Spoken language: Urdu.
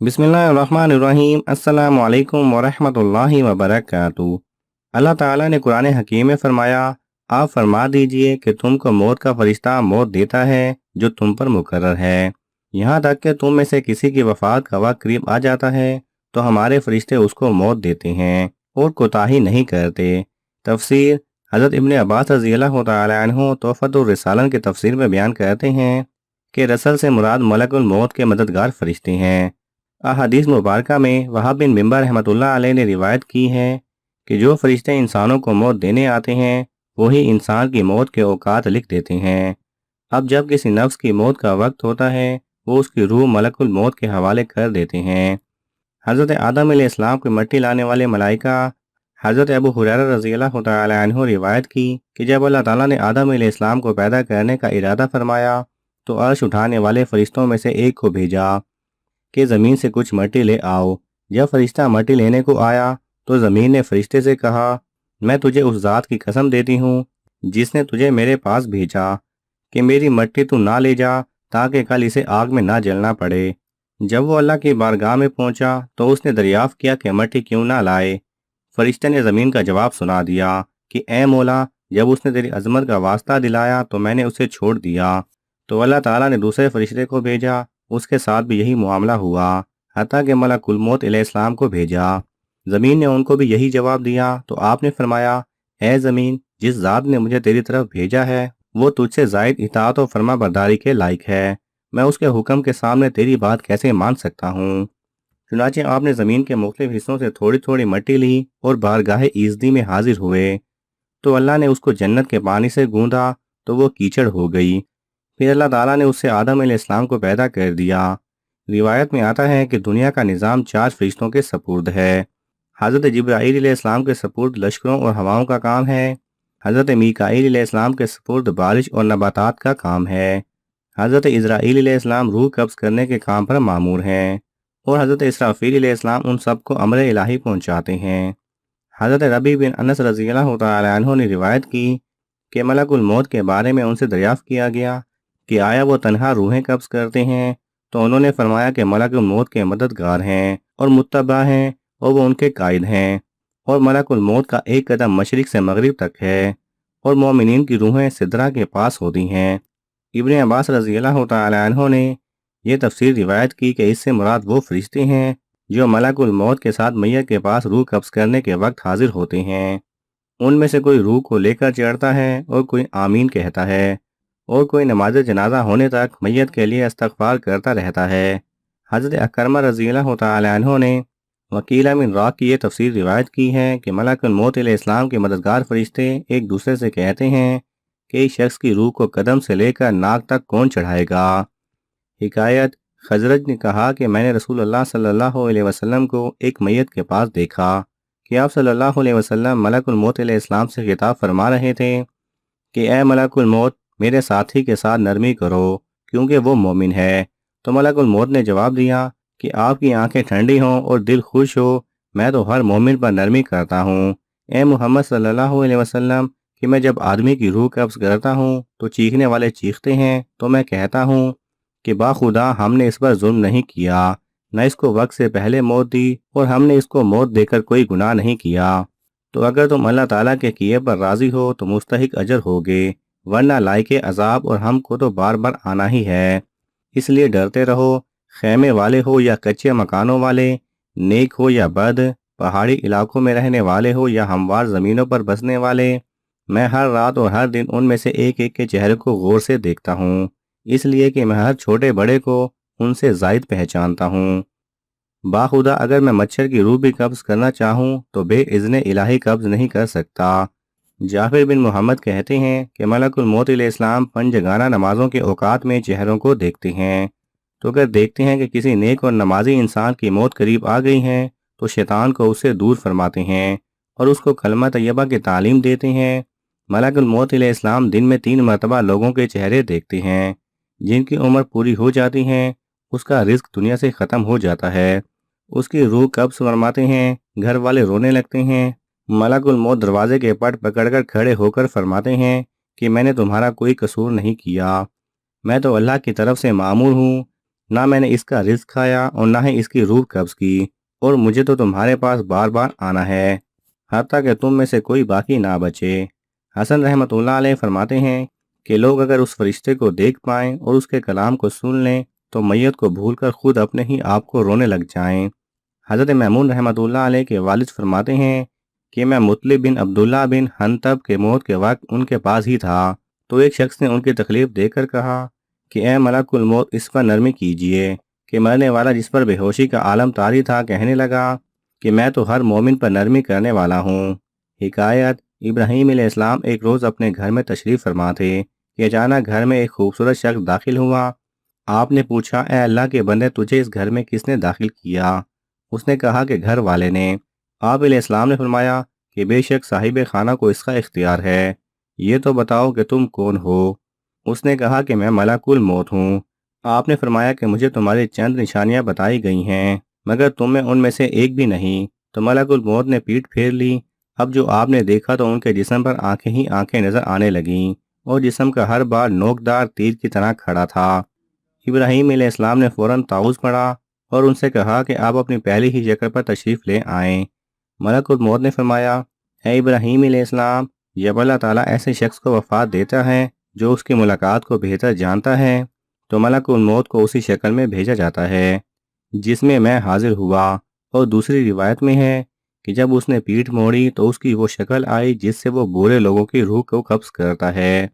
بسم اللہ الرحمن الرحیم۔ السلام علیکم ورحمۃ اللہ وبرکاتہ۔ اللہ تعالیٰ نے قرآن حکیم میں فرمایا، آپ فرما دیجئے کہ تم کو موت کا فرشتہ موت دیتا ہے جو تم پر مقرر ہے، یہاں تک کہ تم میں سے کسی کی وفات کا وقت قریب آ جاتا ہے تو ہمارے فرشتے اس کو موت دیتے ہیں اور کوتاہی نہیں کرتے۔ تفسیر حضرت ابن عباس رضی اللہ تعالی عنہ تحفۃ الرسالہ کی تفسیر میں بیان کرتے ہیں کہ رسل سے مراد ملک الموت کے مددگار فرشتے ہیں۔ احادیث مبارکہ میں وہاب بن منبع رحمۃ اللہ علیہ نے روایت کی ہے کہ جو فرشتے انسانوں کو موت دینے آتے ہیں وہی انسان کی موت کے اوقات لکھ دیتے ہیں۔ اب جب کسی نفس کی موت کا وقت ہوتا ہے وہ اس کی روح ملک الموت کے حوالے کر دیتے ہیں۔ حضرت آدم علیہ السلام کی مٹی لانے والے ملائکہ حضرت ابو ہریرہ رضی اللہ تعالی عنہ روایت کی کہ جب اللہ تعالیٰ نے آدم علیہ السلام کو پیدا کرنے کا ارادہ فرمایا تو عرش اٹھانے والے فرشتوں میں سے ایک کو بھیجا کہ زمین سے کچھ مٹی لے آؤ۔ جب فرشتہ مٹی لینے کو آیا تو زمین نے فرشتے سے کہا، میں تجھے اس ذات کی قسم دیتی ہوں جس نے تجھے میرے پاس بھیجا کہ میری مٹی تو نہ لے جا تاکہ کل اسے آگ میں نہ جلنا پڑے۔ جب وہ اللہ کی بارگاہ میں پہنچا تو اس نے دریافت کیا کہ مٹی کیوں نہ لائے۔ فرشتے نے زمین کا جواب سنا دیا کہ اے مولا، جب اس نے تیری عظمت کا واسطہ دلایا تو میں نے اسے چھوڑ دیا۔ تو اللہ تعالیٰ نے دوسرے فرشتے کو بھیجا، اس کے ساتھ بھی یہی معاملہ ہوا، حتیٰ کہ ملک الموت علیہ السلام کو بھیجا۔ زمین نے ان کو بھی یہی جواب دیا تو آپ نے فرمایا، اے زمین، جس ذات نے مجھے تیری طرف بھیجا ہے وہ تجھ سے زائد اطاعت و فرما برداری کے لائق ہے، میں اس کے حکم کے سامنے تیری بات کیسے مان سکتا ہوں۔ چنانچہ آپ نے زمین کے مختلف حصوں سے تھوڑی تھوڑی مٹی لی اور بارگاہ ایزدی میں حاضر ہوئے تو اللہ نے اس کو جنت کے پانی سے گوندا تو وہ کیچڑ ہو گئی۔ پھر اللہ تعالیٰ نے اس سے آدم علیہ السلام کو پیدا کر دیا۔ روایت میں آتا ہے کہ دنیا کا نظام 4 فرشتوں کے سپرد ہے۔ حضرت جبرائیل علیہ السلام کے سپرد لشکروں اور ہواؤں کا کام ہے، حضرت میکائیل علیہ السلام کے سپرد بارش اور نباتات کا کام ہے، حضرت اسرائیل علیہ السلام روح قبض کرنے کے کام پر مامور ہیں، اور حضرت اسرافیل علیہ السلام ان سب کو امر الہی پہنچاتے ہیں۔ حضرت ربیع بن انس رضی اللہ تعالی عنہ نے روایت کی کہ ملک الموت کے بارے میں ان سے دریافت کیا گیا کہ آیا وہ تنہا روحیں قبض کرتے ہیں؟ تو انہوں نے فرمایا کہ ملک الموت کے مددگار ہیں اور متبع ہیں اور وہ ان کے قائد ہیں، اور ملک الموت کا ایک قدم مشرق سے مغرب تک ہے، اور مومنین کی روحیں سدرہ کے پاس ہوتی ہیں۔ ابن عباس رضی اللہ تعالی عنہ نے یہ تفسیر روایت کی کہ اس سے مراد وہ فرشتے ہیں جو ملک الموت کے ساتھ میت کے پاس روح قبض کرنے کے وقت حاضر ہوتے ہیں۔ ان میں سے کوئی روح کو لے کر چڑھتا ہے اور کوئی آمین کہتا ہے، اور کوئی نماز جنازہ ہونے تک میت کے لیے استغفار کرتا رہتا ہے۔ حضرت اکرمہ رضی اللہ تعالی عنہ نے وکیل بن راق کی یہ تفسیر روایت کی ہے کہ ملک الموت علیہ السلام کے مددگار فرشتے ایک دوسرے سے کہتے ہیں کہ اس شخص کی روح کو قدم سے لے کر ناک تک کون چڑھائے گا۔ حکایت، خزرج نے کہا کہ میں نے رسول اللہ صلی اللہ علیہ وسلم کو ایک میت کے پاس دیکھا کہ آپ صلی اللہ علیہ وسلم ملک الموت علیہ السلام سے خطاب فرما رہے تھے کہ اے ملک الموت، میرے ساتھی کے ساتھ نرمی کرو کیونکہ وہ مومن ہے۔ تو ملک الموت نے جواب دیا کہ آپ کی آنکھیں ٹھنڈی ہوں اور دل خوش ہو، میں تو ہر مومن پر نرمی کرتا ہوں۔ اے محمد صلی اللہ علیہ وسلم، کہ میں جب آدمی کی روح قبض کرتا ہوں تو چیخنے والے چیختے ہیں تو میں کہتا ہوں کہ باخدا ہم نے اس پر ظلم نہیں کیا، نہ اس کو وقت سے پہلے موت دی اور ہم نے اس کو موت دے کر کوئی گناہ نہیں کیا۔ تو اگر تم اللہ تعالیٰ کے کیے پر راضی ہو تو مستحق اجر ہوگے، ورنہ لائق عذاب اور ہم کو تو بار بار آنا ہی ہے۔ اس لیے ڈرتے رہو، خیمے والے ہو یا کچے مکانوں والے، نیک ہو یا بد، پہاڑی علاقوں میں رہنے والے ہو یا ہموار زمینوں پر بسنے والے، میں ہر رات اور ہر دن ان میں سے ایک ایک کے چہرے کو غور سے دیکھتا ہوں، اس لیے کہ میں ہر چھوٹے بڑے کو ان سے زائد پہچانتا ہوں۔ باخدا اگر میں مچھر کی روح بھی قبض کرنا چاہوں تو بے اذن الہی قبض نہیں کر سکتا۔ جعفر بن محمد کہتے ہیں کہ ملک الموت علیہ السلام پنجگانہ نمازوں کے اوقات میں چہروں کو دیکھتے ہیں، تو اگر دیکھتے ہیں کہ کسی نیک اور نمازی انسان کی موت قریب آ گئی ہے تو شیطان کو اس سے دور فرماتے ہیں اور اس کو کلمہ طیبہ کی تعلیم دیتے ہیں۔ ملک الموت علیہ السلام دن میں 3 مرتبہ لوگوں کے چہرے دیکھتے ہیں، جن کی عمر پوری ہو جاتی ہے اس کا رزق دنیا سے ختم ہو جاتا ہے، اس کی روح قبض فرماتے ہیں، گھر والے رونے لگتے ہیں، ملک الموت دروازے کے پٹ پکڑ کر کھڑے ہو کر فرماتے ہیں کہ میں نے تمہارا کوئی قصور نہیں کیا، میں تو اللہ کی طرف سے مامور ہوں، نہ میں نے اس کا رزق کھایا اور نہ ہی اس کی روح قبض کی، اور مجھے تو تمہارے پاس بار بار آنا ہے حتیٰ کہ تم میں سے کوئی باقی نہ بچے۔ حسن رحمۃ اللہ علیہ فرماتے ہیں کہ لوگ اگر اس فرشتے کو دیکھ پائیں اور اس کے کلام کو سن لیں تو میت کو بھول کر خود اپنے ہی آپ کو رونے لگ جائیں۔ حضرت میمون رحمۃ اللہ علیہ کے والد فرماتے ہیں کہ میں مطلب بن عبداللہ بن حنطب کے موت کے وقت ان کے پاس ہی تھا، تو ایک شخص نے ان کی تکلیف دیکھ کر کہا کہ اے ملک الموت، اس پر نرمی کیجئے، کہ مرنے والا جس پر بے ہوشی کا عالم طاری تھا کہنے لگا کہ میں تو ہر مومن پر نرمی کرنے والا ہوں۔ حکایت: ابراہیم علیہ السلام ایک روز اپنے گھر میں تشریف فرما تھے کہ اچانک گھر میں ایک خوبصورت شخص داخل ہوا۔ آپ نے پوچھا، اے اللہ کے بندے، تجھے اس گھر میں کس نے داخل کیا؟ اس نے کہا کہ گھر والے نے۔ آپ علیہ السلام نے فرمایا کہ بے شک صاحب خانہ کو اس کا اختیار ہے، یہ تو بتاؤ کہ تم کون ہو؟ اس نے کہا کہ میں ملک الموت ہوں۔ آپ نے فرمایا کہ مجھے تمہاری چند نشانیاں بتائی گئی ہیں مگر تم میں ان میں سے ایک بھی نہیں۔ تو ملک الموت نے پیٹھ پھیر لی۔ اب جو آپ نے دیکھا تو ان کے جسم پر آنکھیں ہی آنکھیں نظر آنے لگیں اور جسم کا ہر بار نوکدار تیر کی طرح کھڑا تھا۔ ابراہیم علیہ السلام نے فوراً تعوذ پڑھا اور ان سے کہا کہ آپ اپنی پہلی ہی شکل پر تشریف لے آئیں۔ ملک الموت نے فرمایا، اے ابراہیم علیہ السلام، جب اللہ تعالیٰ ایسے شخص کو وفات دیتا ہے جو اس کی ملاقات کو بہتر جانتا ہے تو ملک الموت کو اسی شکل میں بھیجا جاتا ہے جس میں حاضر ہوا، اور دوسری روایت میں ہے کہ جب اس نے پیٹھ موڑی تو اس کی وہ شکل آئی جس سے وہ برے لوگوں کی روح کو قبض کرتا ہے۔